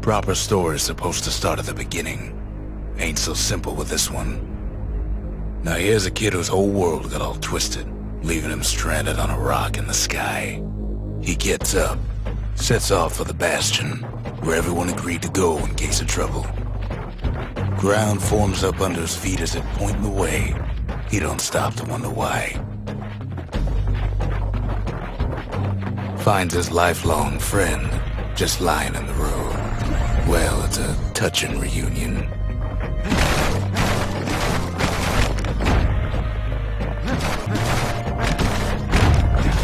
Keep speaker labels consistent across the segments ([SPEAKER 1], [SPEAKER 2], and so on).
[SPEAKER 1] proper story's supposed to start at the beginning. Ain't so simple with this one. Now here's a kid whose whole world got all twisted, leaving him stranded on a rock in the sky. He gets up, sets off for the Bastion, where everyone agreed to go in case of trouble. Ground forms up under his feet as it pointing the way. He don't stop to wonder why. Finds his lifelong friend just lying in the road. Well, it's a touching reunion.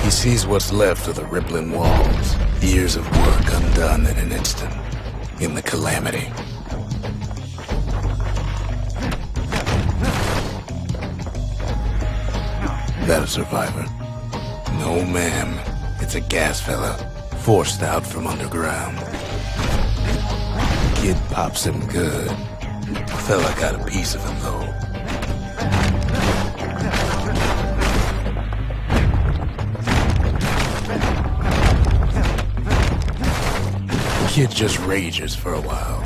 [SPEAKER 1] He sees what's left of the rippling walls, years of work undone in an instant, in the calamity. That a survivor? No, ma'am. It's a gas fella, forced out from underground. Kid pops him good. Fella got a piece of him, though. Kid just rages for a while.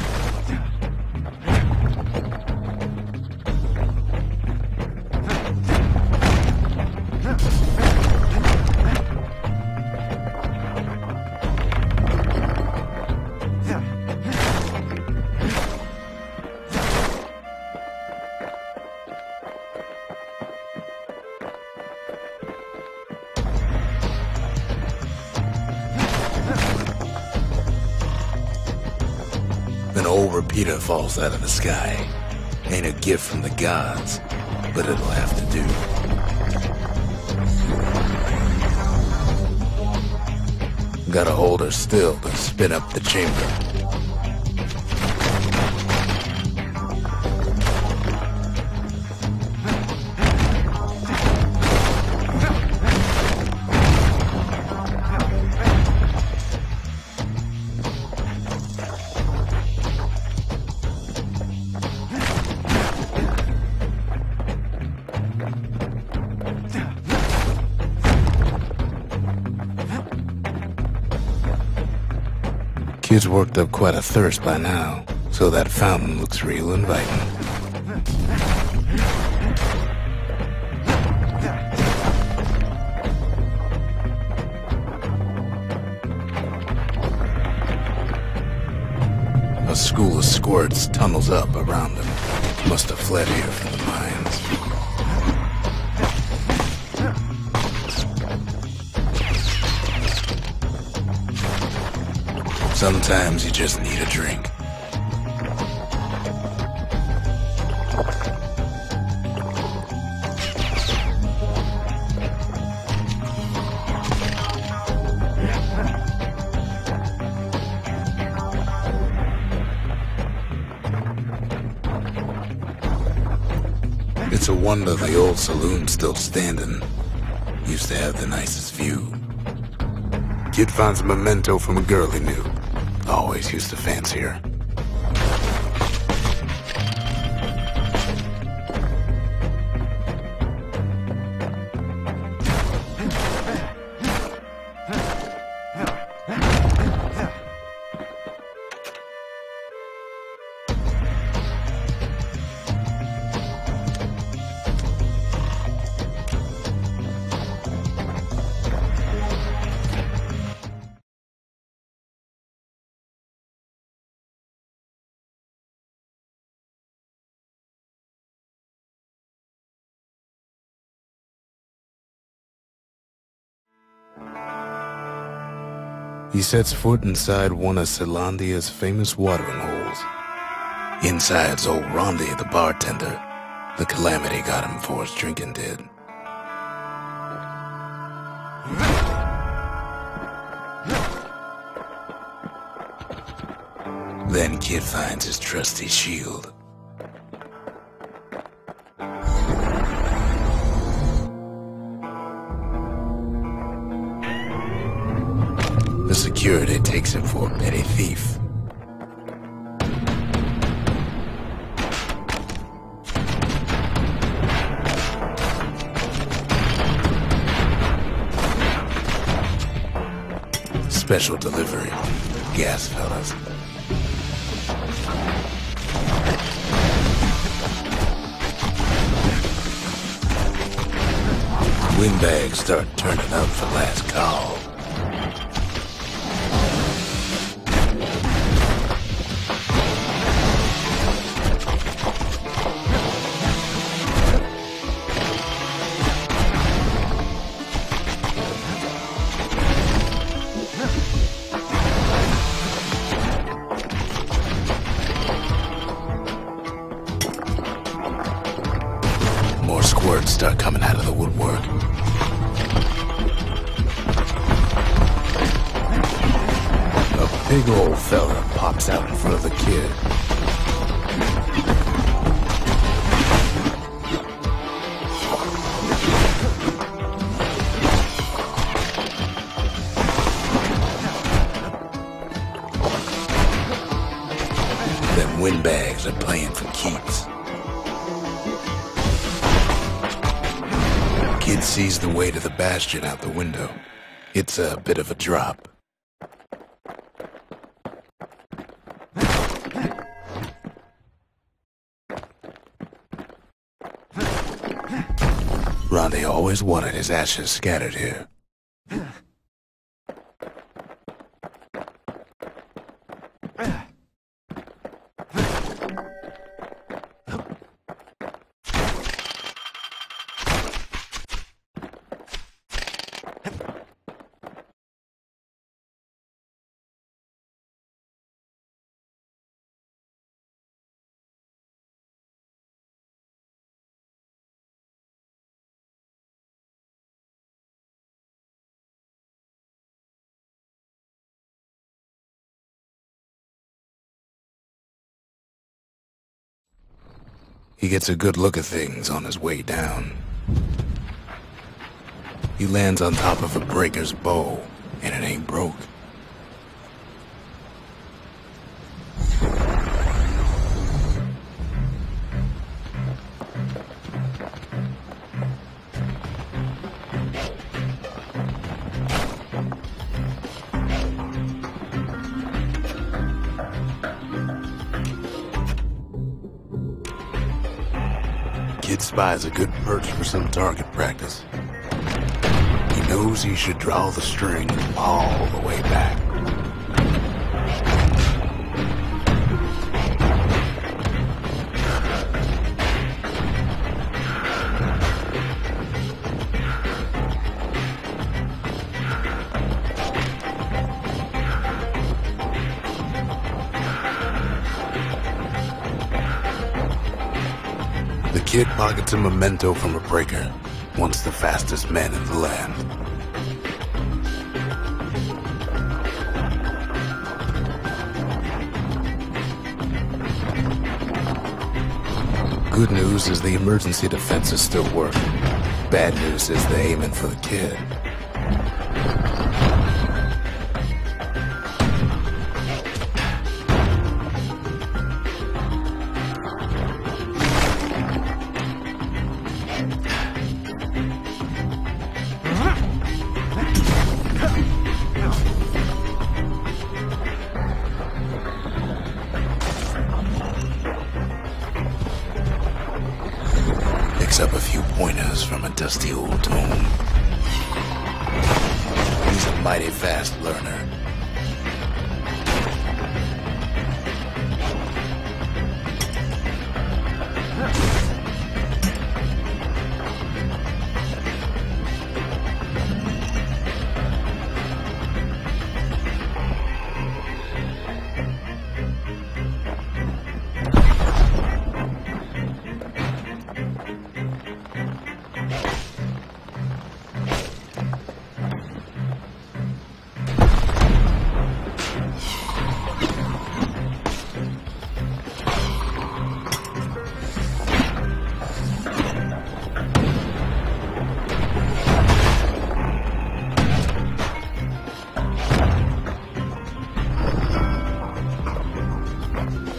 [SPEAKER 1] An old repeater falls out of the sky. Ain't a gift from the gods, but it'll have to do. Gotta hold her still to spin up the chamber. Kid's worked up quite a thirst by now, so that fountain looks real inviting. A school of squirts tunnels up around him. Must have fled here from the mines. Sometimes you just need a drink. It's a wonder the old saloon's still standing. Used to have the nicest view. Kid finds a memento from a girl he knew. Always used to fancy her. He sets foot inside one of Zealandia's famous watering holes. Inside's old Rondi, the bartender. The calamity got him before his drinking did. Then Kid finds his trusty shield. The security takes him for a petty thief. Special delivery. Gas fellas. Windbags start turning up for last call. More squirts start coming out of the woodwork. A big old fella pops out in front of the kid. Them windbags are playing for keeps. Kid sees the way to the Bastion out the window. It's a bit of a drop. Ronde always wanted his ashes scattered here. He gets a good look at things on his way down. He lands on top of a breaker's bow, and it ain't broke. Kid spies a good perch for some target practice. He knows he should draw the string all the way back. The kid pockets a memento from a breaker, once the fastest man in the land. Good news is the emergency defenses still work. Bad news is they're aiming for the kid. Picks up a few pointers from a dusty old tome. He's a mighty fast learner.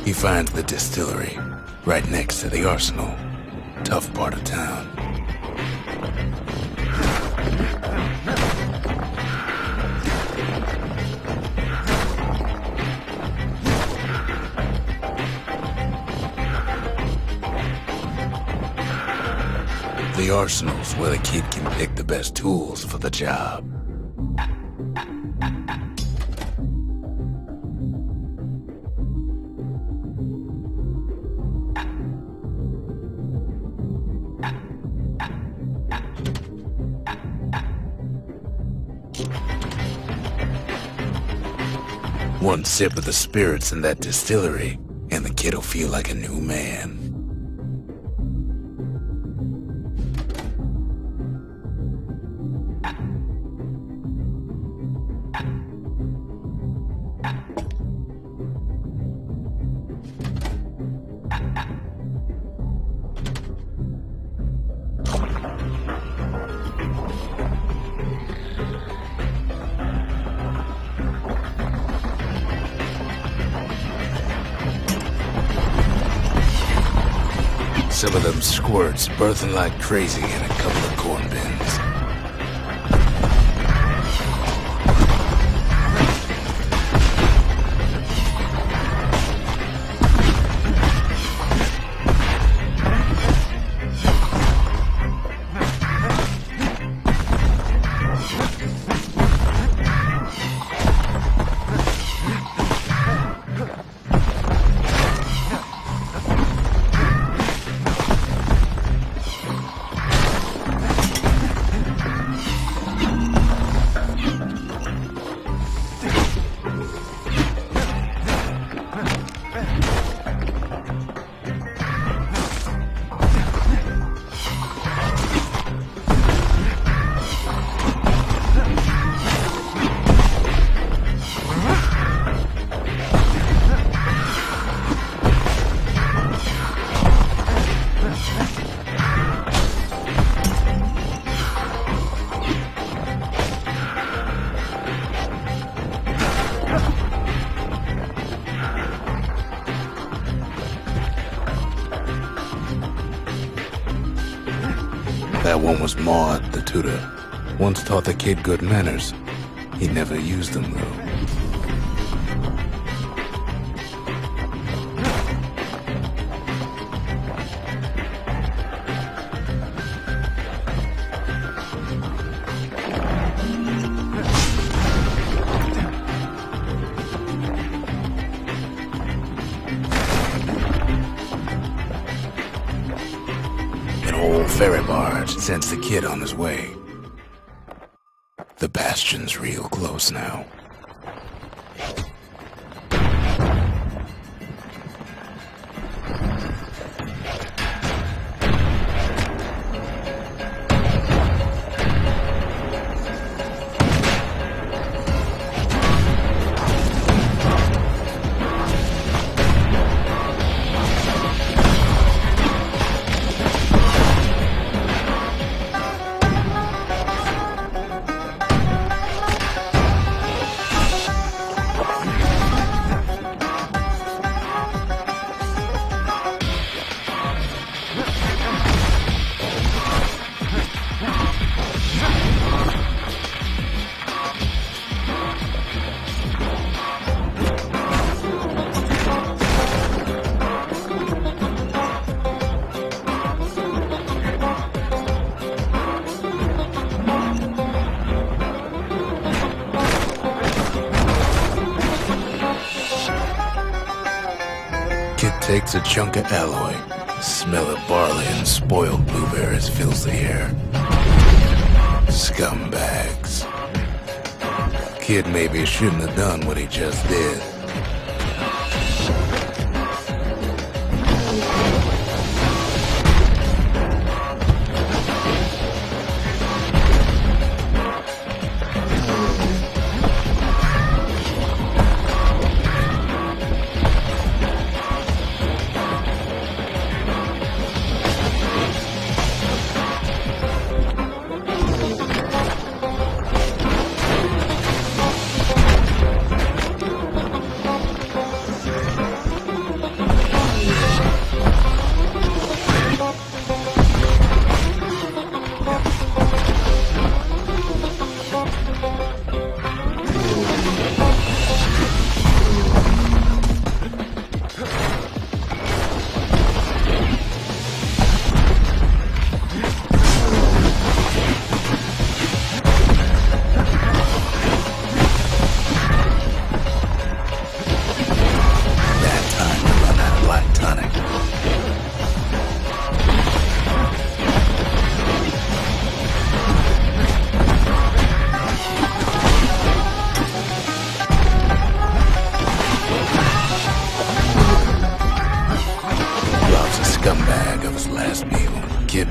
[SPEAKER 1] He finds the distillery, right next to the arsenal. Tough part of town. The arsenal's where the kid can pick the best tools for the job. One sip of the spirits in that distillery, and the kid'll feel like a new man. Some of them squirts birthing like crazy in a couple of corn bins. That one was Maud, the tutor. Once taught the kid good manners. He never used them, though. Old ferry barge sends the kid on his way. The Bastion's real close now. Takes a chunk of alloy. The smell of barley and spoiled blueberries fills the air. Scumbags. Kid maybe shouldn't have done what he just did.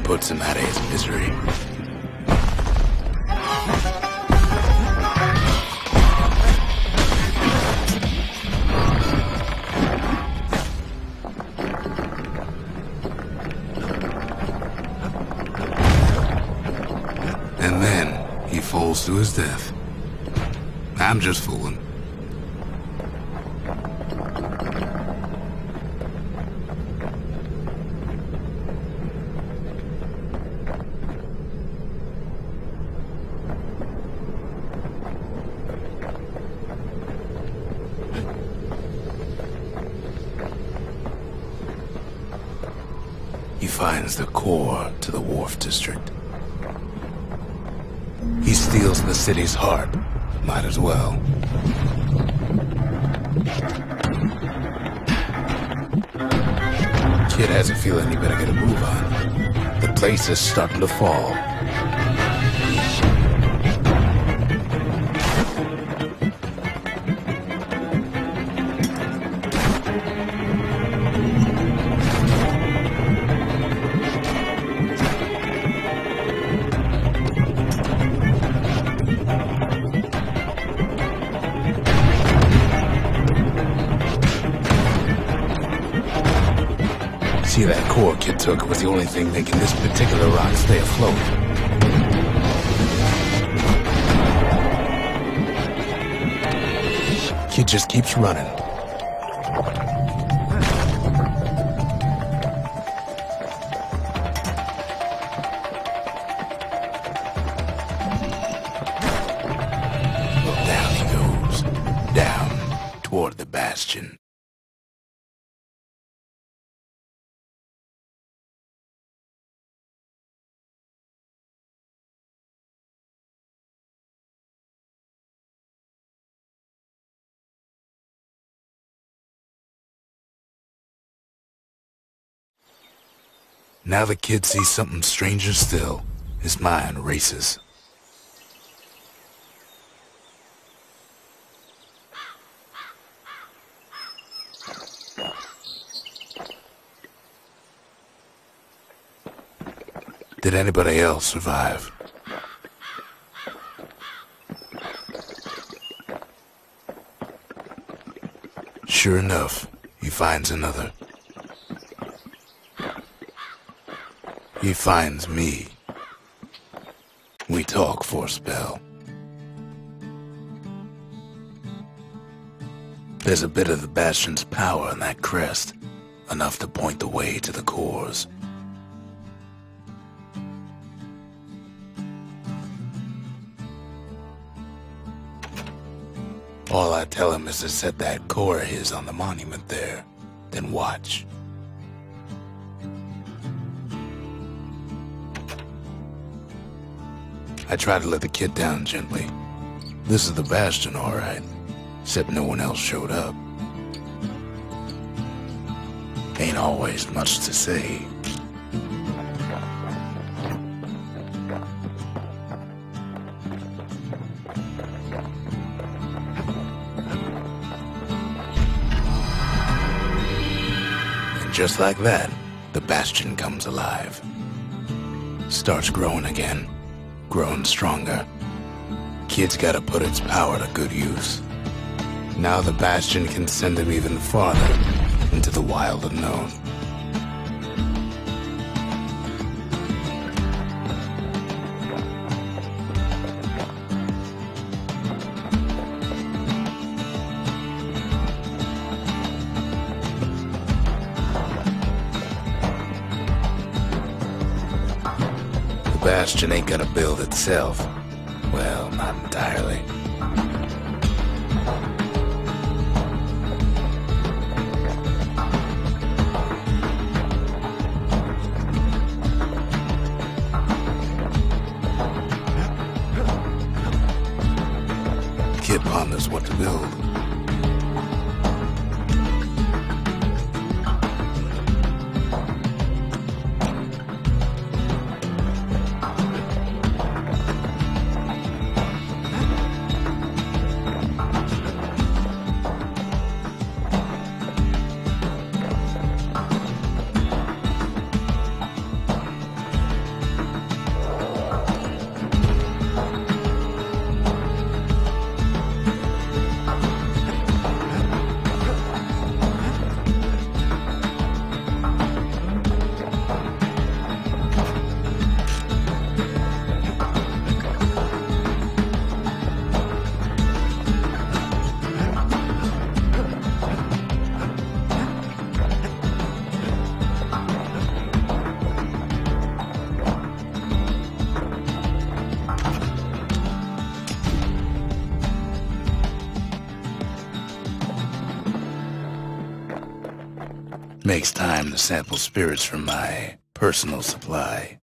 [SPEAKER 1] puts him out of his misery. And then he falls to his death. I'm just fooling. He finds the core to the Wharf District. He steals the city's heart. Might as well. Kid has a feeling he better get a move on. The place is starting to fall. See, that core Kid took was the only thing making this particular rock stay afloat. Kid just keeps running. Well, down he goes. Down toward the Bastion. Now the kid sees something stranger still. His mind races. Did anybody else survive? Sure enough, he finds another. He finds me. We talk for a spell. There's a bit of the Bastion's power in that crest, enough to point the way to the cores. All I tell him is to set that core of his on the monument there, then watch. I try to let the kid down gently. This is the Bastion, all right, except no one else showed up. Ain't always much to say. And just like that, the Bastion comes alive. Starts growing again. Grown stronger. Kid's gotta put its power to good use. Now the Bastion can send him even farther into the wild unknown. The Bastion ain't gonna build itself. Well, not entirely. Kid ponders what to build. Makes time to sample spirits from my personal supply.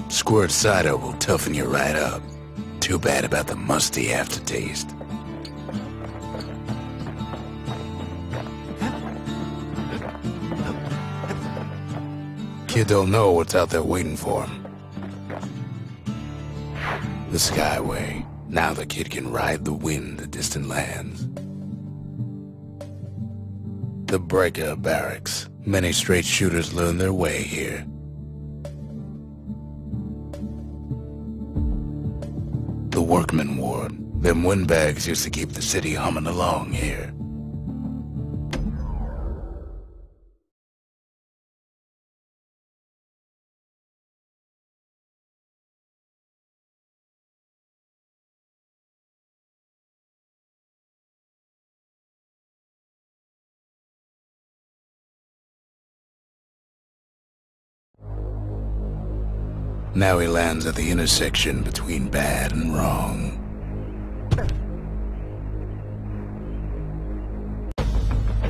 [SPEAKER 1] Squirt cider will toughen you right up. Too bad about the musty aftertaste. Kid don't know what's out there waiting for him. The Skyway. Now the kid can ride the wind to distant lands. The Breaker Barracks. Many straight shooters learn their way here. The Workman Ward. Them windbags used to keep the city humming along here. Now he lands at the intersection between bad and wrong.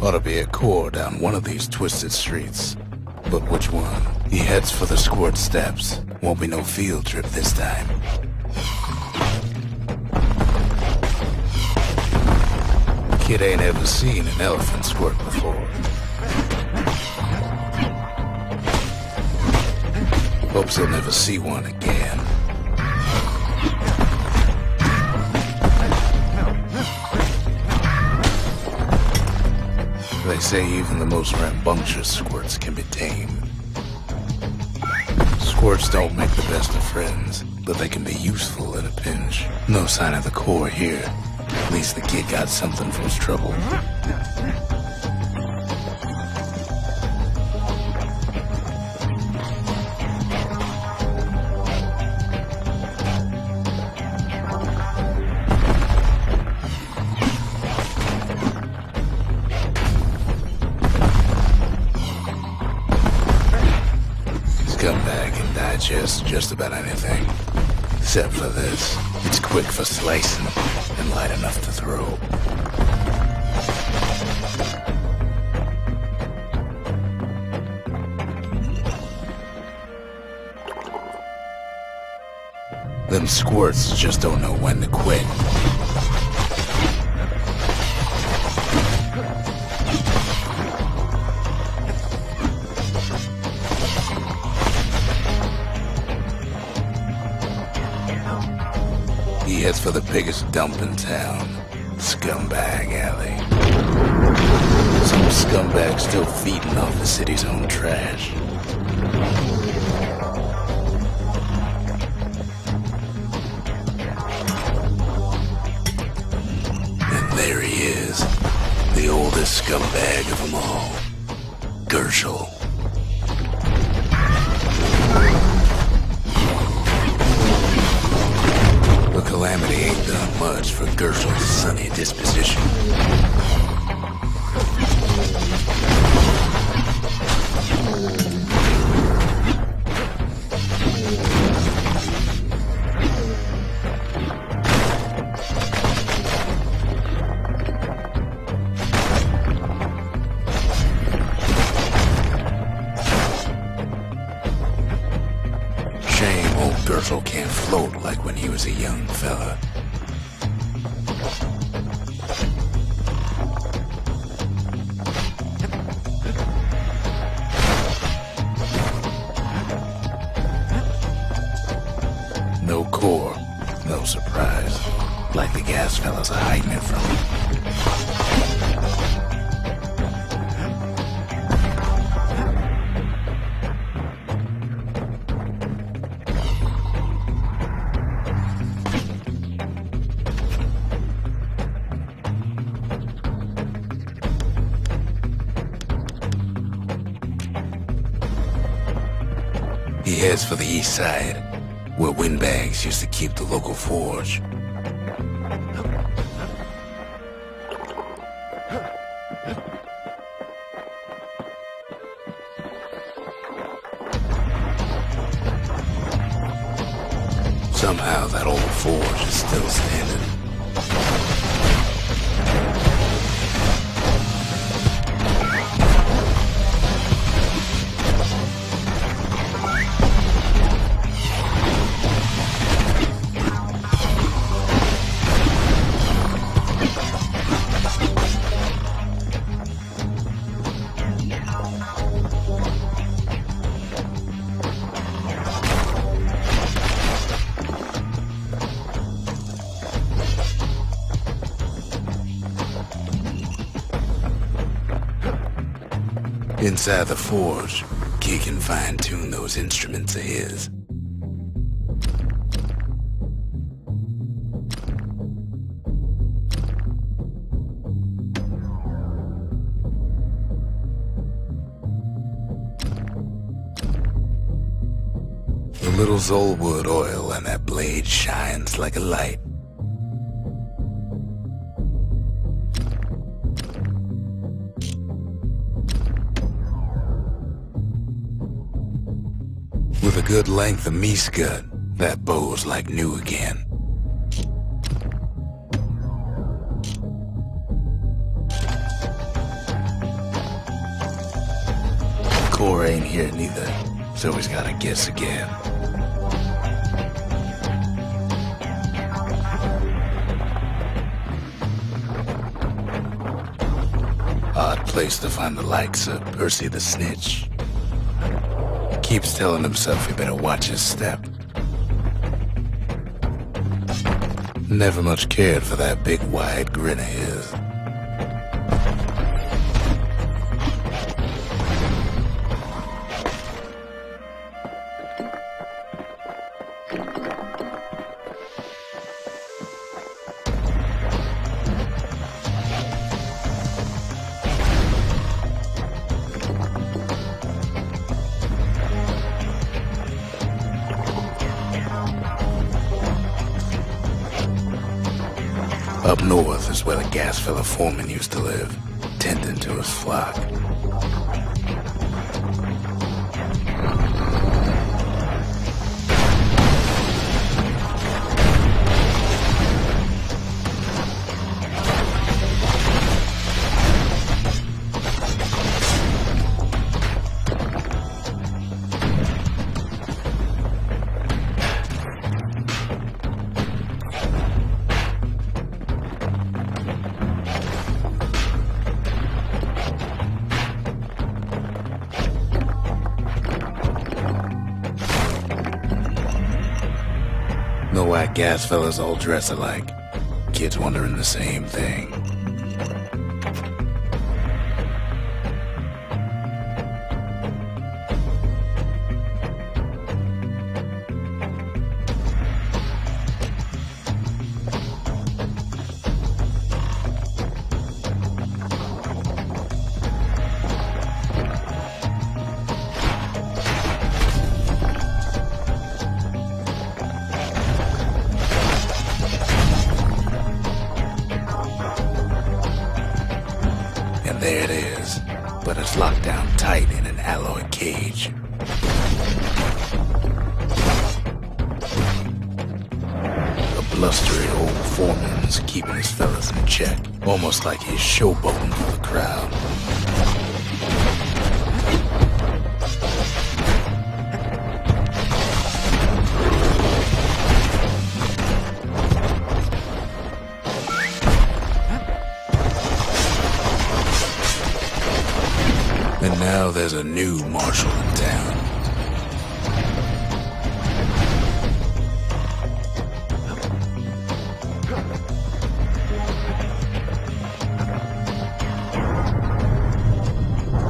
[SPEAKER 1] Ought to be a core down one of these twisted streets. But which one? He heads for the Squirt Steps. Won't be no field trip this time. Kid ain't ever seen an elephant squirt before. Hopes he'll never see one again. They say even the most rambunctious squirts can be tamed. Squirts don't make the best of friends, but they can be useful in a pinch. No sign of the core here. At least the kid got something from his trouble. Scumbag can digest just about anything. Except for this. It's quick for slicing and light enough to throw. Them squirts just don't know when to quit. He heads for the biggest dump in town, Scumbag Alley. Some scumbag still feeding off the city's own trash. And there he is, the oldest scumbag of them all, Gershel. The calamity ain't done much for Gershel's sunny disposition. Shame old Gershel can't float like when he was a young fella. No core, no surprise. Like the gas fellas are hiding it from him. heads for the east side, where windbags used to keep the local forge. Somehow that old forge is still standing. Inside the forge, Key can fine-tune those instruments of his. The little Zolwood oil and that blade shines like a light. With a good length of meat gut, that bow's like new again. Core ain't here neither, so he's gotta guess again. Odd place to find the likes of Percy the Snitch. Keeps telling himself he better watch his step. Never much cared for that big wide grin of his. Up north is where the gas fella foreman used to live, tending to his flock. No white gas fellas all dress alike. Kids wondering the same thing. There it is, but it's locked down tight in an alloy cage. A blustery old foreman's keeping his fellas in check, almost like he's showboating for the crowd. And now there's a new marshal in town.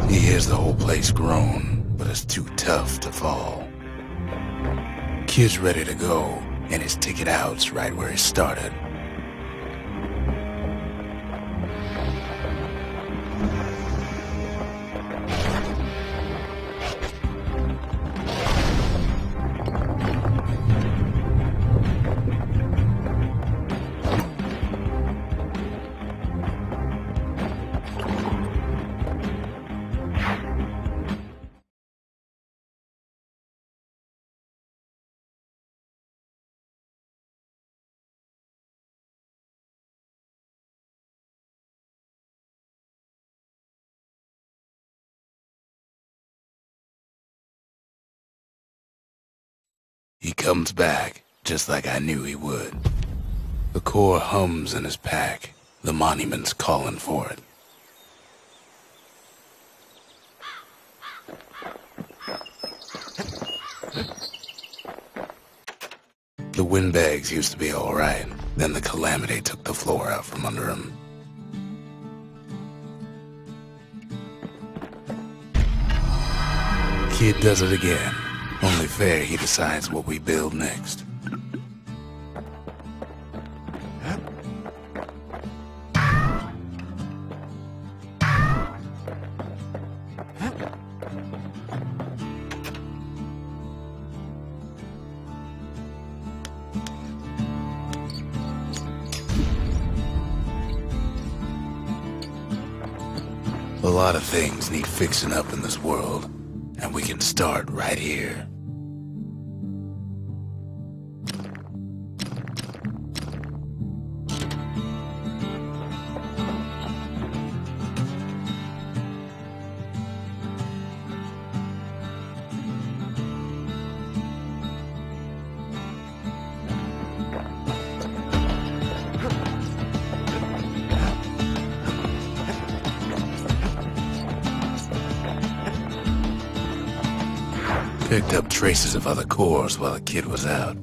[SPEAKER 1] He hears the whole place groan, but it's too tough to fall. Kid's ready to go, and his ticket out's right where he started. comes back, just like I knew he would. The core hums in his pack. The monument's calling for it. The windbags used to be alright, then the calamity took the floor out from under him. Kid does it again. Only fair he decides what we build next. A lot of things need fixing up in this world, and we can start right here. Picked up traces of other cores while the kid was out.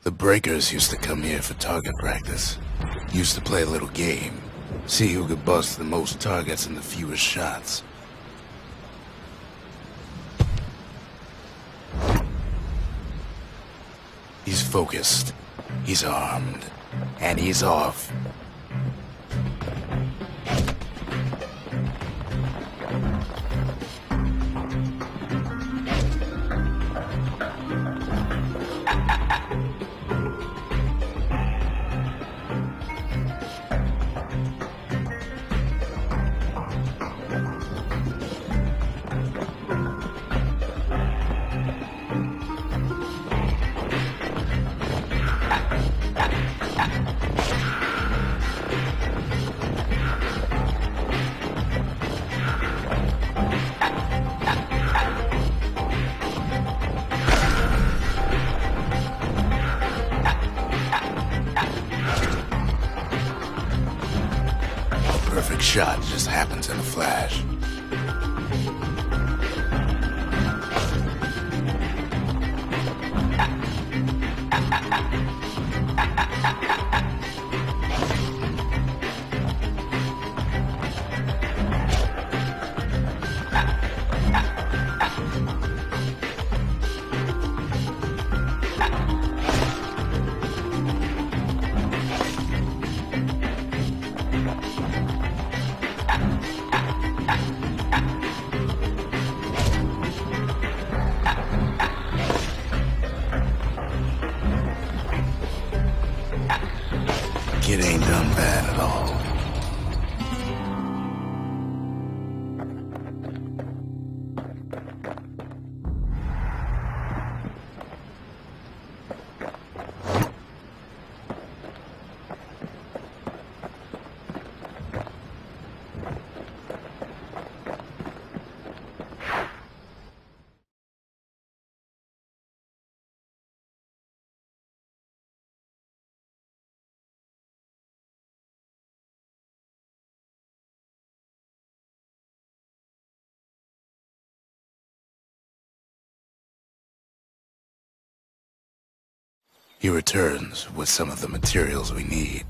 [SPEAKER 1] The breakers used to come here for target practice. Used to play a little game. See who could bust the most targets in the fewest shots. He's focused, he's armed, and he's off. Perfect shot just happens in a flash. Kid ain't done bad at all. He returns with some of the materials we need.